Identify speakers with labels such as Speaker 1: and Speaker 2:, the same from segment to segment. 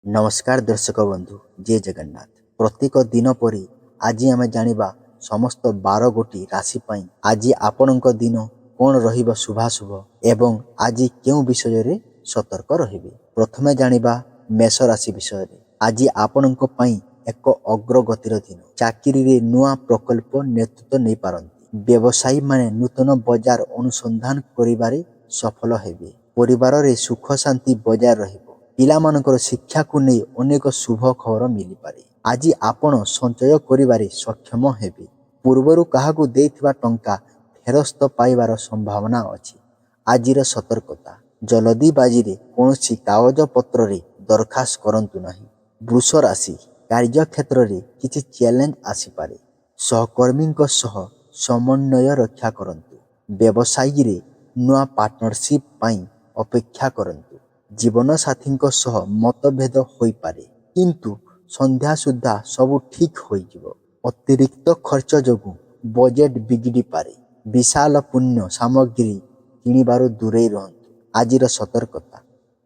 Speaker 1: नमस्कार दर्शक बंधु जय जगन्नाथ। प्रत्येक दिन परी आज आम जानिबा समस्त 12 गोटी राशि पाई आज आपणक दिन कौन रहिबो शुभाशुभ एवं आज केउं विषय रे सतर्क रहिबे। प्रथमे जानिबा मेष राशि विषय रे। आज आपणक पाई एक अग्रगतिर दिन। चाकरी रे नुआ प्रकल्प नेतृत्व नहीं पारंती। व्यवसायी माने नूतन बाजार अनुसंधान करिबारे सफल हेबे। परिवार रे सुख शांति बजाय रहिबो। पिलामानकर शिक्षा को नहीं अनेक शुभ खबर मिल पारे। आज आपण संचय करिबारे सक्षम हेबे। पूर्वरु काहाकू देइथिबा टंका फेरस्त पाइबार संभावना अछि। आजिर सतर्कता जल्दीबाजी रे कोनोसी कागज पत्र रे दरखास्त करंतु नाही। वृष राशि कार्य क्षेत्र रे किछि चैलेंज आसी पारे। सहकर्मी सह समन्वय रक्षा करंतु। व्यवसायी रे नुआ पार्टनरशिप पाई अपेक्षा करंतु। जीवन साथी सह मतभेद होई पारे किंतु संध्या सुद्धा सब ठीक होइजिवो। अतिरिक्त खर्च जोगु बजेट बिगड़ी पारे। विशाल पुण्य सामग्री किनिबारु दूरे रहंतु। आजिर सतर्कता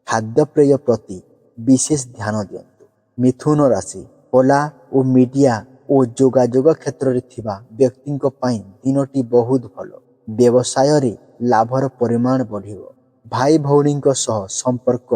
Speaker 1: खाद्यपेय प्रति विशेष ध्यान दियंतु। मिथुन राशि कला और मीडिया और जोगाजोग क्षेत्र रे थिबा व्यक्तिंक पाई दिनटी बहुत भलो। व्यवसाय रे लाभर परिमाण बढ़िबो। भाई भौणी सह संपर्क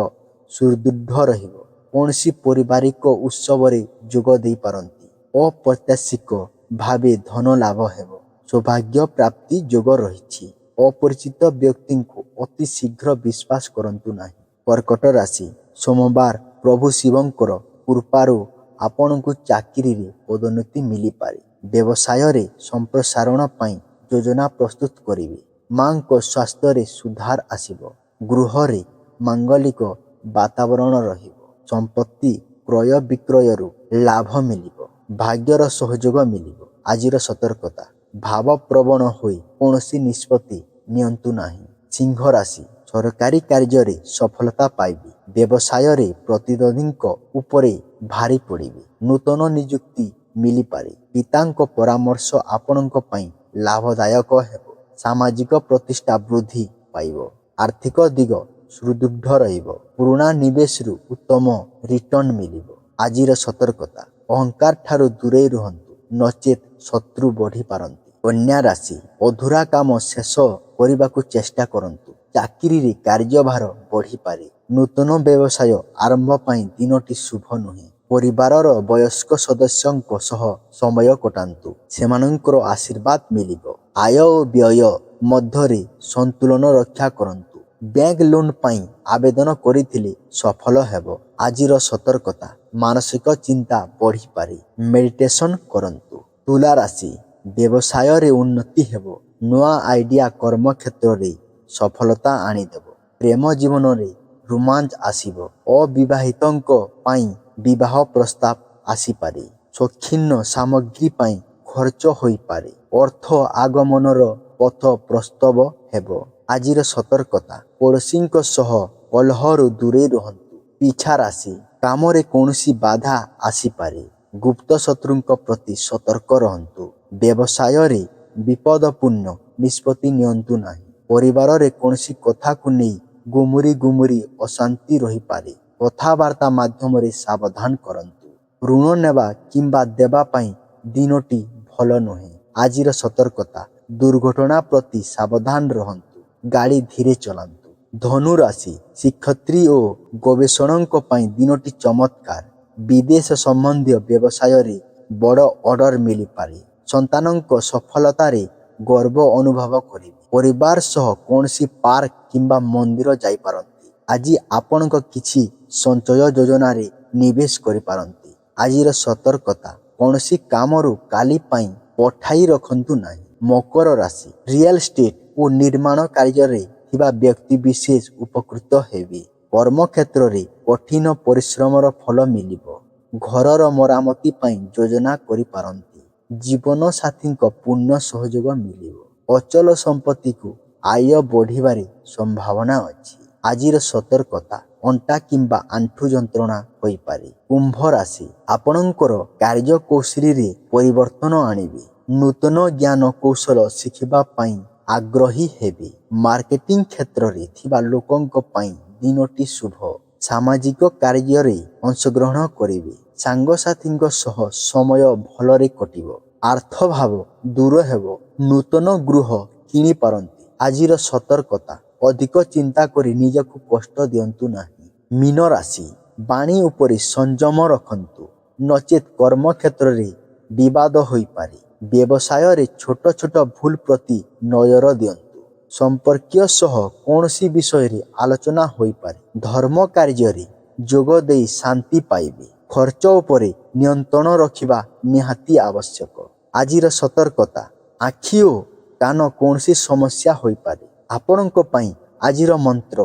Speaker 1: सुदृढ़ रहिबो। कौनसी पारिवारिक उत्सव रे जोग देई पारंती। अप्रत्याशित भावे धन लाभ हेबो। सौभाग्य प्राप्ति जोग रहिछि। अपरिचित व्यक्ति को अति शीघ्र विश्वास करंतु नाही। कर्कट राशि सोमवार प्रभु शिवंकर कृपारु आपनकु चाकरी रे पदोन्नति मिली पारे। व्यवसाय रे संप्रसारण पाई योजना प्रस्तुत करिवे। मां को स्वास्थ्य रे सुधार आसिबो। गृह रे मांगलिक वातावरण रहिबो। संपत्ति क्रय विक्रय रु लाभ मिलिबो। भाग्यर सहयोग मिलिबो। आजिर सतर्कता भाव प्रवण होई कोनोसी निष्पत्ति नियंतु नाही। सिंह राशि सरकारी कार्य रे सफलता पाइबे। व्यवसाय रे प्रतिद्वंदीक उपरे भारी पड़िबे। नूतन नियुक्ति मिली पारे। पितांक परामर्श आपणक पाई लाभदायक हेबो। सामाजिक प्रतिष्ठा वृद्धि पाइबो। आर्थिक दिग सुदृढ़ रहिबो। पुराना निवेश रु उत्तम रिटर्न मिलिबो। आजिर सतर्कता अहंकार ठारू दूरे रुहंतु नचेत शत्रु बढ़ी पारंती। कन्या राशि अधूरा काम शेष करबाकू चेष्टा करंतु। चाकरी रे कार्यभार बढ़ी पारे। नूतन व्यवसाय आरंभ पाई दिनटी शुभ नुहे। परिवारर वयस्क सदस्यंक सह समय कटांतु। सेमानंकर आशीर्वाद मिलिबो। आय और व्यय मध्यरे संतुलन रक्षा करंतु। बैंक लोन पाई आवेदन करिथिले सफल हेबो। आजिर सतर्कता मानसिक चिंता बढ़ी पारे। मेडिटेशन करंतु। तुला राशि व्यवसाय रे उन्नति हेबो। नुआ आइडिया कर्म क्षेत्र रे सफलता आनी देबो। प्रेम जीवन रे रोमांच आसीबो। अविवाहितंक पाई विवाह प्रस्ताव आसी पारे। सौखीन सामग्री पाई खर्च होई पारे। अर्थ आगमनर पथ प्रस्तव हेबो। आजिर सतर्कता पड़ोसींक सह कलहरु दूरे रहंतु। पिछा राशि काम रे कोनोसी बाधा आसी पारे। गुप्त शत्रुंक प्रति सतर्क रहंतु। व्यवसाय रे विपदपूर्ण निष्पत्ति नियंतु नाही। परिवार रे कोनोसी कथा को नहीं गुमुरी अशांति रही पारे। कथावार्ता माध्यम रे सावधान करंतु। ऋण नेबा किंबा देबा पाई दिनटी भल नुहे। आजिर सतर्कता दुर्घटना प्रति सावधान रहंतु। गाड़ी धीरे चलांतु। धनु राशि शिक्षत्री और गवेषणों पाई दिनटी चमत्कार। विदेश संबंधी व्यवसाय रे बड़ ऑर्डर मिली पारे। संतानों सफलता रे गर्व अनुभव करिवे। परिवार सह कोनसी पार्क किंबा मंदिर जाई पारंती। आज आपनक किछि संचय योजना रे निवेश करि पारंती। आजिर सतर्कता कोनसी कामरु काली पाई पठाई रखंतु नाही। मकर राशि रियल एस्टेट और निर्माण कार्य रे थिबा व्यक्ति विशेष उपकृत हेबे। कर्म क्षेत्र रे कठिन परिश्रमर फल मिलिबो। घरर मरामती पाई योजना करि पारंती। जीवन साथी पूर्ण सहयोग मिलिबो। अचल संपत्ति को आय बढ़िबारे संभावना अछि। आजिर सतर्कता अंटा किंबा आंठु जंत्रणा होई पारे। कुंभ राशि आपणकर कार्य कौशली रे परिवर्तन आनिबे। नूतन ज्ञान कौशल शिखिबा पाई आग्रही हेबे। मार्केटिंग क्षेत्र रे थिबा लोकंक पाई दिनटी शुभ। ସାମାଜିକ କାର୍ଯ୍ୟରେ ଅଂଶଗ୍ରହଣ କରିବେ। ସାଙ୍ଗସାଥୀଙ୍କ ସହ ସମୟ ଭଲରେ କଟିବ। ଆର୍ଥଭାବ ଦୂର ହେବ। ନୂତନ ଗୃହ କିଣିପାରନ୍ତି। ଆଜିର ସତର୍କତା, ଅଧିକ ଚିନ୍ତା କରି ନିଜକୁ କଷ୍ଟ ଦିଅନ୍ତୁ ନାହିଁ। ମୀନ ରାଶି, ବାଣୀ ଉପରେ ସଂଯମ ରଖନ୍ତୁ, ନଚେତ୍ କର୍ମକ୍ଷେତ୍ରରେ ବିବାଦ ହୋଇପାରେ। ବ୍ୟବସାୟରେ ଛୋଟ ଛୋଟ ଭୁଲ ପ୍ରତି ନଜର ଦିଅନ୍ତୁ। ସମ୍ପର୍କୀୟ ସହ କୌଣସି ବିଷୟରେ ଆଲୋଚନା ହୋଇପାରେ। ଧର୍ମ କାର୍ଯ୍ୟରେ ଯୋଗ ଦେଇ ଶାନ୍ତି ପାଇବେ। ଖର୍ଚ୍ଚ ଉପରେ ନିୟନ୍ତ୍ରଣ ରଖିବା ନିହାତି ଆବଶ୍ୟକ। ଆଜିର ସତର୍କତା, ଆଖି ଓ କାନ କୌଣସି ସମସ୍ୟା ହୋଇପାରେ। ଆପଣଙ୍କ ପାଇଁ ଆଜିର ମନ୍ତ୍ର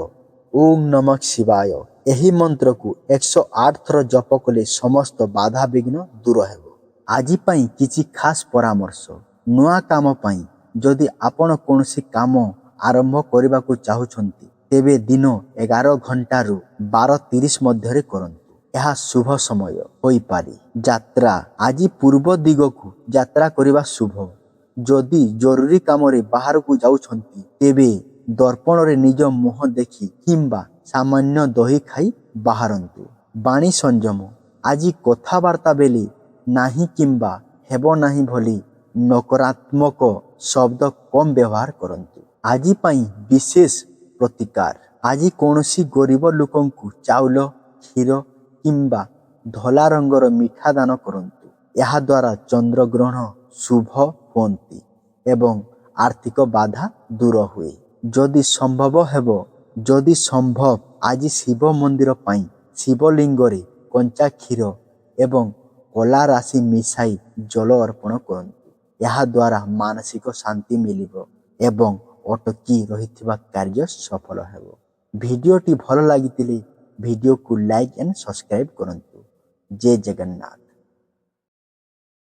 Speaker 1: ଓଁ ନମଃ ଶିବାୟ। ଏହି ମନ୍ତ୍ରକୁ 108 ଥର ଜପ କଲେ ସମସ୍ତ ବାଧାବିଘ୍ନ ଦୂର ହେବ। ଆଜି ପାଇଁ କିଛି ଖାସ୍ ପରାମର୍ଶ। ନୂଆ କାମ ପାଇଁ ଯଦି ଆପଣ କୌଣସି କାମ ଆରମ୍ଭ କରିବାକୁ ଚାହୁଁଛନ୍ତି, ତେବେ ଦିନ 11 ଘଣ୍ଟାରୁ 12:30 ମଧ୍ୟରେ କରନ୍ତୁ। ଏହା ଶୁଭ ସମୟ ହୋଇପାରେ। ଯାତ୍ରା, ଆଜି ପୂର୍ବ ଦିଗକୁ ଯାତ୍ରା କରିବା ଶୁଭ। ଯଦି ଜରୁରୀ କାମରେ ବାହାରକୁ ଯାଉଛନ୍ତି, ତେବେ ଦର୍ପଣରେ ନିଜ ମୁହଁ ଦେଖି କିମ୍ବା ସାମାନ୍ୟ ଦହି ଖାଇ ବାହାରନ୍ତୁ। ବାଣୀ ସଂଯମ, ଆଜି କଥାବାର୍ତ୍ତା ବେଳେ ନାହିଁ କିମ୍ବା ହେବ ନାହିଁ ଭଳି ନକାରାତ୍ମକ ଶବ୍ଦ କମ୍ ବ୍ୟବହାର କରନ୍ତୁ। ଆଜି ପାଇଁ ବିଶେଷ ପ୍ରତିକାର, ଆଜି କୌଣସି ଗରିବ ଲୋକଙ୍କୁ ଚାଉଳ, କ୍ଷୀର କିମ୍ବା ଧଳା ରଙ୍ଗର ମିଠା ଦାନ କରନ୍ତୁ। ଏହାଦ୍ୱାରା ଚନ୍ଦ୍ରଗ୍ରହଣ ଶୁଭ ହୁଅନ୍ତି ଏବଂ ଆର୍ଥିକ ବାଧା ଦୂର ହୁଏ। ଯଦି ସମ୍ଭବ ଆଜି ଶିବ ମନ୍ଦିର ପାଇଁ ଶିବଲିଙ୍ଗରେ କଞ୍ଚା କ୍ଷୀର ଏବଂ କଲା ରାଶି ମିଶାଇ ଜଳ ଅର୍ପଣ କରନ୍ତୁ। ଏହାଦ୍ୱାରା ମାନସିକ ଶାନ୍ତି ମିଳିବ ଏବଂ ଅଟକି ରହିଥିବା କାର୍ଯ୍ୟ ସଫଳ ହେବ। ଭିଡ଼ିଓଟି ଭଲ ଲାଗିଥିଲେ ଭିଡ଼ିଓକୁ ଲାଇକ୍ ଆଣ୍ଡ ସବସ୍କ୍ରାଇବ୍ କରନ୍ତୁ। ଜୟ ଜଗନ୍ନାଥ।